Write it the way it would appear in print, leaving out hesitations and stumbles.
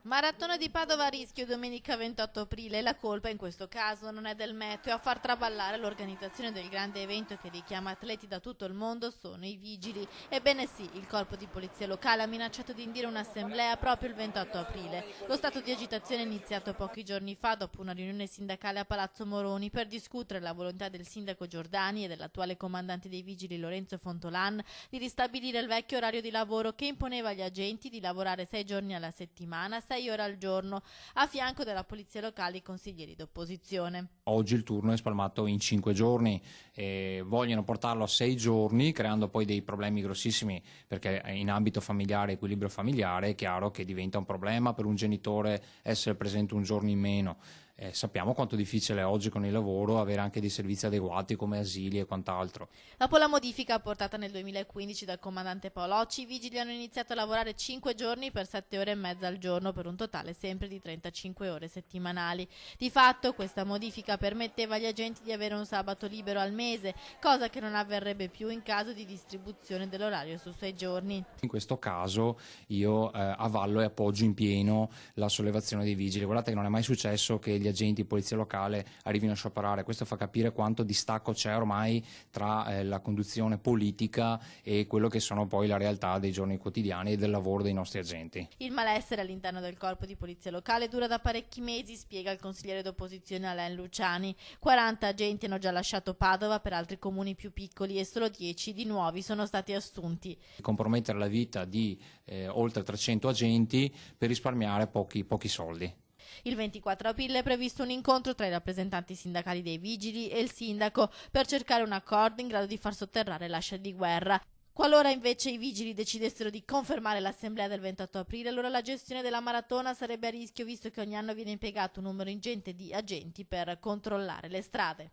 Maratona di Padova a rischio domenica 28 aprile. La colpa in questo caso non è del meteo. A far traballare l'organizzazione del grande evento che richiama atleti da tutto il mondo sono i vigili. Ebbene sì, il corpo di polizia locale ha minacciato di indire un'assemblea proprio il 28 aprile. Lo stato di agitazione è iniziato pochi giorni fa dopo una riunione sindacale a Palazzo Moroni per discutere la volontà del sindaco Giordani e dell'attuale comandante dei vigili Lorenzo Fontolan di ristabilire il vecchio orario di lavoro che imponeva agli agenti di lavorare 6 giorni alla settimana, 6 ore al giorno, a fianco della polizia locale e i consiglieri d'opposizione. Oggi il turno è spalmato in 5 giorni, vogliono portarlo a 6 giorni, creando poi dei problemi grossissimi, perché in ambito familiare, equilibrio familiare, è chiaro che diventa un problema per un genitore essere presente un giorno in meno. Sappiamo quanto difficile è oggi con il lavoro avere anche dei servizi adeguati come asili e quant'altro. Dopo la modifica apportata nel 2015 dal comandante Paolocci, i vigili hanno iniziato a lavorare 5 giorni per 7 ore e mezza al giorno per un totale sempre di 35 ore settimanali. Di fatto questa modifica permetteva agli agenti di avere un sabato libero al mese, cosa che non avverrebbe più in caso di distribuzione dell'orario su 6 giorni. In questo caso io avallo e appoggio in pieno la sollevazione dei vigili. Guardate che non è mai successo che gli agenti di polizia locale arrivino a scioperare. Questo fa capire quanto distacco c'è ormai tra la conduzione politica e quello che sono poi la realtà dei giorni quotidiani e del lavoro dei nostri agenti. Il malessere all'interno del corpo di polizia locale dura da parecchi mesi, spiega il consigliere d'opposizione Alain Luciani. 40 agenti hanno già lasciato Padova per altri comuni più piccoli e solo 10 di nuovi sono stati assunti. Compromettere la vita di oltre 300 agenti per risparmiare pochi soldi. Il 24 aprile è previsto un incontro tra i rappresentanti sindacali dei vigili e il sindaco per cercare un accordo in grado di far sotterrare l'ascia di guerra. Qualora invece i vigili decidessero di confermare l'assemblea del 28 aprile, allora la gestione della maratona sarebbe a rischio visto che ogni anno viene impiegato un numero ingente di agenti per controllare le strade.